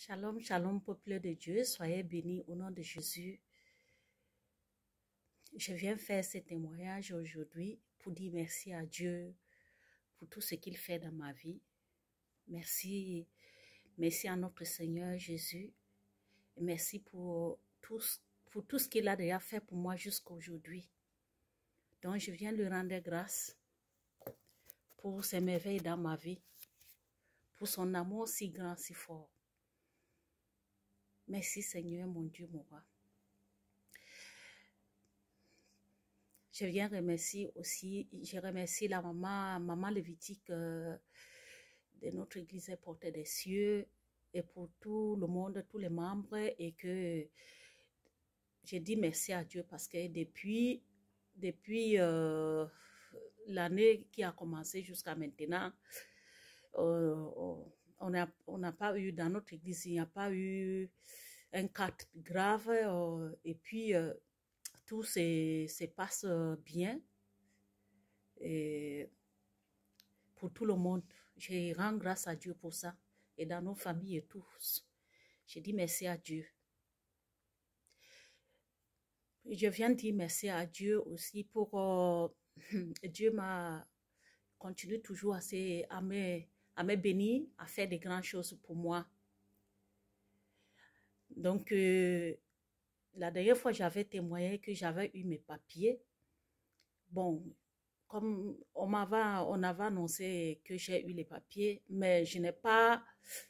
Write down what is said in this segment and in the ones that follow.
Shalom, shalom, peuple de Dieu, soyez bénis au nom de Jésus. Je viens faire ce témoignage aujourd'hui pour dire merci à Dieu pour tout ce qu'il fait dans ma vie. Merci, merci à notre Seigneur Jésus. Et merci pour tout ce qu'il a déjà fait pour moi jusqu'à aujourd'hui. Donc je viens lui rendre grâce pour ses merveilles dans ma vie, pour son amour si grand, si fort. Merci Seigneur, mon Dieu, mon roi. Je viens remercier aussi, je remercie la maman Lévitique de notre église Porte des Cieux et pour tout le monde, tous les membres, et que je dis merci à Dieu parce que depuis l'année qui a commencé jusqu'à maintenant, on n'a pas eu, dans notre église, il n'y a pas eu un cas grave et puis tout se passe bien et pour tout le monde. Je rends grâce à Dieu pour ça et dans nos familles et tous. Je dis merci à Dieu. Je viens de dire merci à Dieu aussi pour Dieu m'a continué toujours à me bénir, à faire des grandes choses pour moi. Donc, la dernière fois, j'avais témoigné que j'avais eu mes papiers. Bon, comme on avait annoncé que j'ai eu les papiers, mais je n'ai pas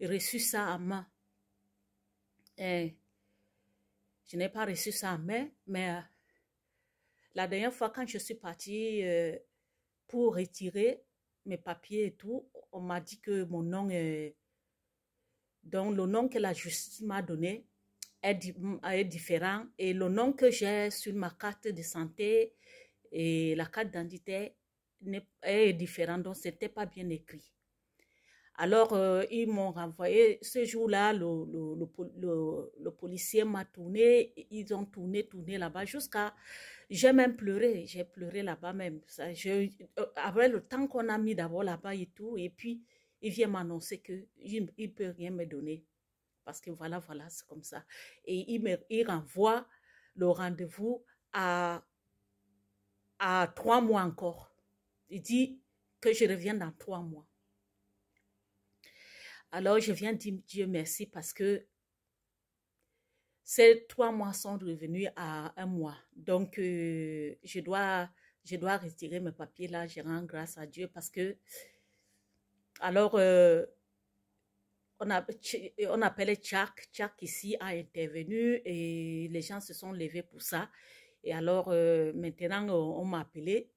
reçu ça à main. Et je n'ai pas reçu ça à main, mais la dernière fois, quand je suis partie pour retirer mes papiers et tout, on m'a dit que mon nom est... Donc, le nom que la justice m'a donné est différent. Et le nom que j'ai sur ma carte de santé et la carte d'identité est différent. Donc, ce n'était pas bien écrit. Alors, ils m'ont renvoyé. Ce jour-là, le policier m'a tourné. Ils ont tourné là-bas jusqu'à... J'ai même pleuré. J'ai pleuré là-bas même. Après le temps qu'on a mis d'abord là-bas et tout, et puis... il vient m'annoncer qu'il ne peut rien me donner. Parce que voilà, c'est comme ça. Et il renvoie le rendez-vous à 3 mois encore. Il dit que je reviens dans 3 mois. Alors, je viens dire Dieu merci parce que ces 3 mois sont revenus à 1 mois. Donc, je dois retirer mes papiers là. Je rends grâce à Dieu parce que alors, on appelait Tchak. Tchak ici a intervenu et les gens se sont levés pour ça. Et alors, maintenant, on m'a appelé.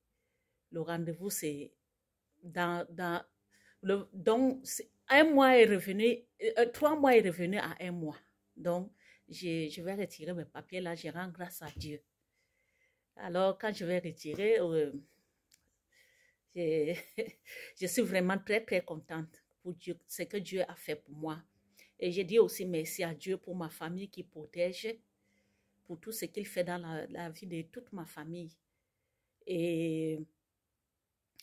Le rendez-vous, c'est donc, 1 mois est revenu, 3 mois est revenu à 1 mois. Donc, je vais retirer mes papiers là. Je rends grâce à Dieu. Alors, quand je vais retirer, je suis vraiment très, très contente pour Dieu, ce que Dieu a fait pour moi. Et je dis aussi merci à Dieu pour ma famille qui protège, pour tout ce qu'il fait dans la vie de toute ma famille. Et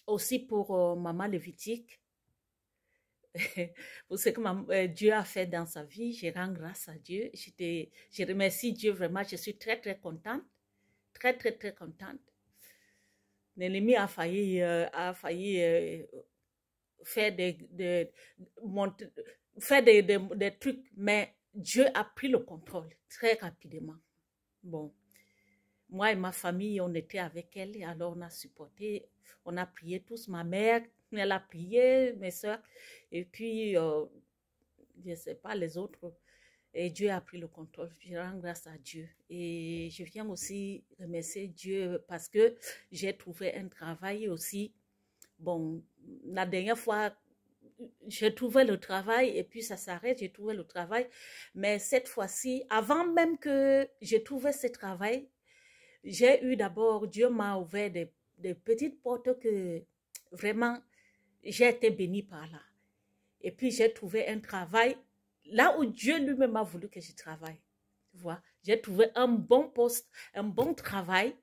aussi pour Maman Lévitique, pour ce que Dieu a fait dans sa vie, je rends grâce à Dieu. Je remercie Dieu vraiment, je suis très, très contente. Très, très, très contente. L'ennemi a failli faire des trucs, mais Dieu a pris le contrôle très rapidement. Bon, moi et ma famille, on était avec elle, et alors on a supporté, on a prié tous, ma mère, elle a prié, mes soeurs, et puis, je ne sais pas, les autres, et Dieu a pris le contrôle. Je rends grâce à Dieu. Et je viens aussi remercier Dieu parce que j'ai trouvé un travail aussi. Bon, la dernière fois, j'ai trouvé le travail et puis ça s'arrête, j'ai trouvé le travail. Mais cette fois-ci, avant même que j'ai trouvé ce travail, j'ai eu d'abord, Dieu m'a ouvert des petites portes que vraiment, j'ai été bénie par là. Et puis j'ai trouvé un travail là où Dieu lui-même a voulu que je travaille. Tu vois, j'ai trouvé un bon poste, un bon travail.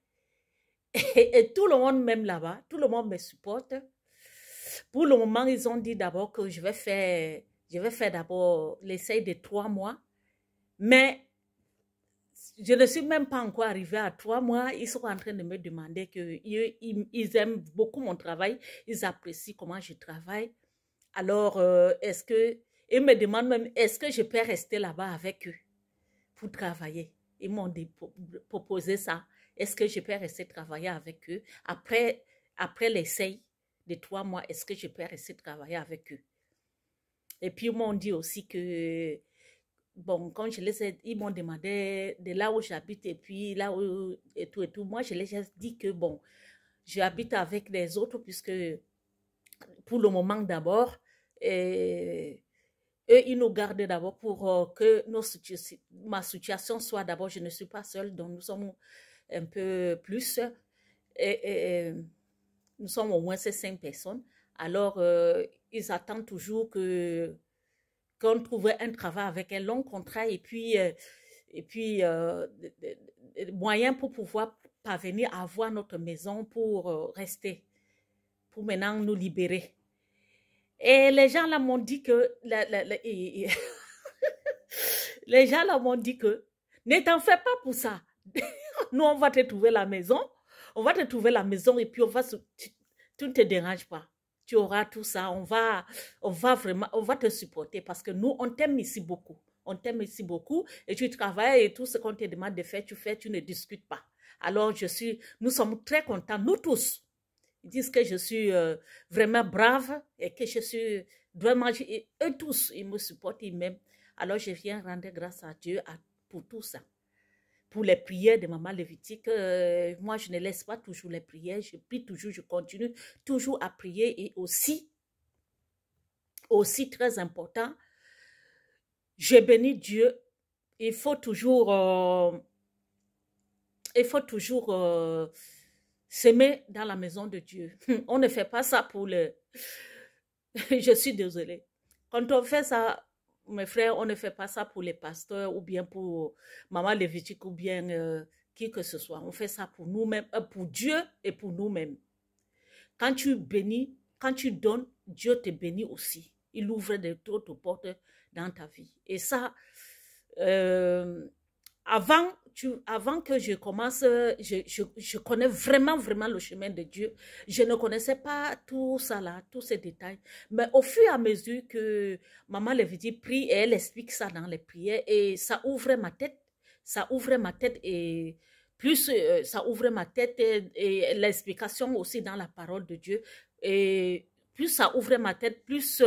Et tout le monde m'aime là-bas, tout le monde me supporte. Pour le moment, ils ont dit d'abord que je vais Je vais faire d'abord l'essai de 3 mois. Mais je ne suis même pas encore arrivée à 3 mois. Ils sont en train de me demander qu'ils aiment beaucoup mon travail. Ils apprécient comment je travaille. Alors, ils me demandent même, est-ce que je peux rester là-bas avec eux pour travailler? Ils m'ont proposé ça. Est-ce que je peux rester travailler avec eux? Après l'essai de 3 mois, est-ce que je peux rester travailler avec eux? Et puis, ils m'ont dit aussi que, bon, quand ils m'ont demandé de là où j'habite et puis là où, et tout. Moi, je les ai dit que, bon, j'habite avec les autres puisque, pour le moment d'abord, eux, ils nous gardent d'abord pour que ma situation soit d'abord, je ne suis pas seule, donc nous sommes un peu plus, nous sommes au moins ces 5 personnes. Alors, ils attendent toujours qu'on trouve un travail avec un long contrat et puis moyens pour pouvoir parvenir à avoir notre maison pour rester, pour maintenant nous libérer. Et les gens là m'ont dit que, les gens là m'ont dit que, ne t'en fais pas pour ça. Nous, on va te trouver la maison. On va te trouver la maison et puis tu ne te déranges pas. Tu auras tout ça. On va te supporter parce que nous, on t'aime ici beaucoup. On t'aime ici beaucoup et tu travailles et tout ce qu'on te demande de faire, tu fais, tu ne discutes pas. Alors, nous sommes très contents, nous tous. Ils disent que je suis vraiment brave et que je suis vraiment, eux tous, ils me supportent, ils m'aiment. Alors, je viens rendre grâce à Dieu pour tout ça. Pour les prières de Maman Lévitique, moi, je ne laisse pas toujours les prières. Je prie toujours, je continue toujours à prier. Et aussi très important, je bénis Dieu. Il faut toujours s'aimer dans la maison de Dieu. On ne fait pas ça pour je suis désolée. Quand on fait ça, mes frères, on ne fait pas ça pour les pasteurs ou bien pour Maman Lévitique ou bien qui que ce soit. On fait ça pour nous-mêmes, pour Dieu et pour nous-mêmes. Quand tu bénis, quand tu donnes, Dieu te bénit aussi. Il ouvre d'autres portes dans ta vie. Et ça, avant que je commence, je connais vraiment le chemin de Dieu. Je ne connaissais pas tout ça là, tous ces détails. Mais au fur et à mesure que Maman Lévitique prie et elle explique ça dans les prières, et ça ouvrait ma tête. Ça ouvrait ma tête et plus ça ouvrait ma tête et l'explication aussi dans la parole de Dieu. Et plus ça ouvrait ma tête, plus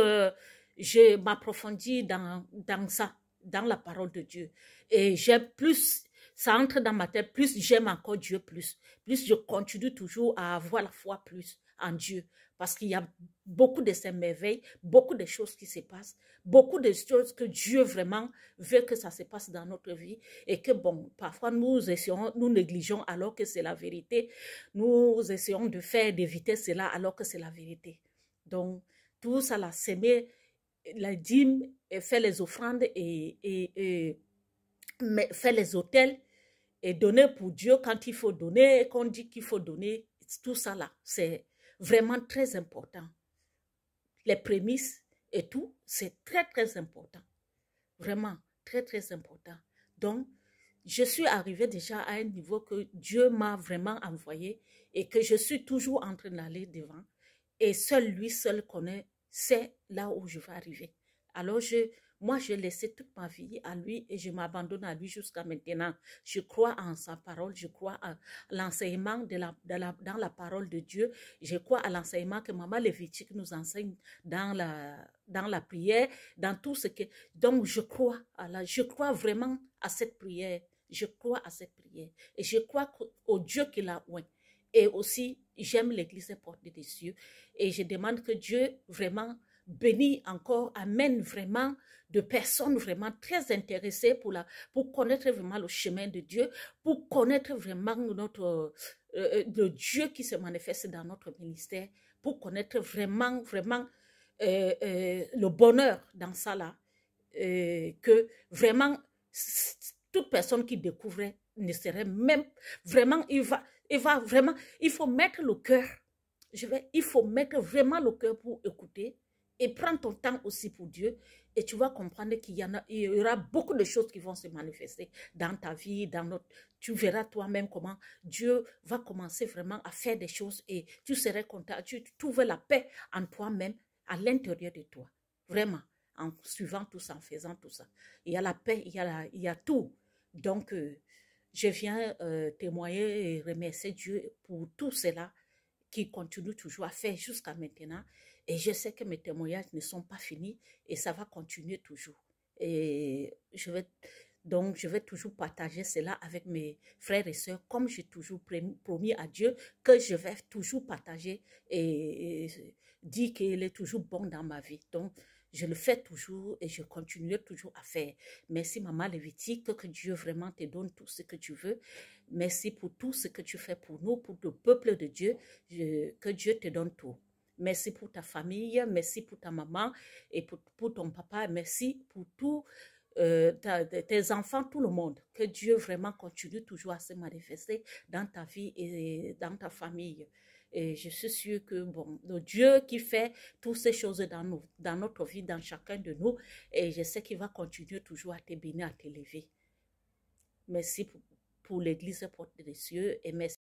je m'approfondis dans ça, dans la parole de Dieu. Et j'aime plus, ça entre dans ma tête, plus j'aime encore Dieu plus je continue toujours à avoir la foi plus en Dieu. Parce qu'il y a beaucoup de ces merveilles, beaucoup de choses qui se passent, beaucoup de choses que Dieu vraiment veut que ça se passe dans notre vie. Et que bon, parfois nous négligeons alors que c'est la vérité. Nous essayons d'éviter cela alors que c'est la vérité. Donc, tout ça, là, s'aimer, la dîme, et faire les offrandes et faire les autels et donner pour Dieu quand il faut donner, qu'on dit qu'il faut donner, tout ça là, c'est vraiment très important. Les prémices et tout, c'est très important. Vraiment, très important. Donc, je suis arrivée déjà à un niveau que Dieu m'a vraiment envoyé et que je suis toujours en train d'aller devant. Et lui seul connaît, c'est là où je vais arriver. Alors, moi, j'ai laissé toute ma vie à lui et je m'abandonne à lui jusqu'à maintenant. Je crois en sa parole, je crois à l'enseignement dans la parole de Dieu. Je crois à l'enseignement que Maman Lévitique nous enseigne dans la prière, dans tout ce que... Donc, je crois vraiment à cette prière. Je crois à cette prière. Et je crois au Dieu qui l'a oint. Et aussi, j'aime l'église porte des cieux. Et je demande que Dieu vraiment bénisse encore, amène vraiment de personnes vraiment très intéressées pour connaître vraiment le chemin de Dieu, pour connaître vraiment le Dieu qui se manifeste dans notre ministère, pour connaître vraiment le bonheur dans ça là, que vraiment toute personne qui découvrait ne serait même vraiment, il faut mettre le cœur, il faut mettre vraiment le cœur pour écouter Et prends ton temps aussi pour Dieu et tu vas comprendre il y aura beaucoup de choses qui vont se manifester dans ta vie, tu verras toi-même comment Dieu va commencer vraiment à faire des choses et tu serais content, tu trouves la paix en toi-même, à l'intérieur de toi. Vraiment, en suivant tout ça, en faisant tout ça. Il y a la paix, il y a tout. Donc, je viens témoigner et remercier Dieu pour tout cela qui continue toujours à faire jusqu'à maintenant. Et je sais que mes témoignages ne sont pas finis et ça va continuer toujours. Et donc, je vais toujours partager cela avec mes frères et sœurs, comme j'ai toujours promis à Dieu que je vais toujours partager et dire qu'il est toujours bon dans ma vie. Donc, je le fais toujours et je continuerai toujours à faire. Merci, Maman Lévitique, que Dieu vraiment te donne tout ce que tu veux. Merci pour tout ce que tu fais pour nous, pour le peuple de Dieu. Que Dieu te donne tout. Merci pour ta famille, merci pour ta maman et pour ton papa. Merci pour tout, tes enfants, tout le monde. Que Dieu vraiment continue toujours à se manifester dans ta vie et dans ta famille. Et je suis sûre que, bon, le Dieu qui fait toutes ces choses dans notre vie, dans chacun de nous, et je sais qu'il va continuer toujours à te bénir, à t'élever. Merci pour l'Église Porte des Cieux et merci.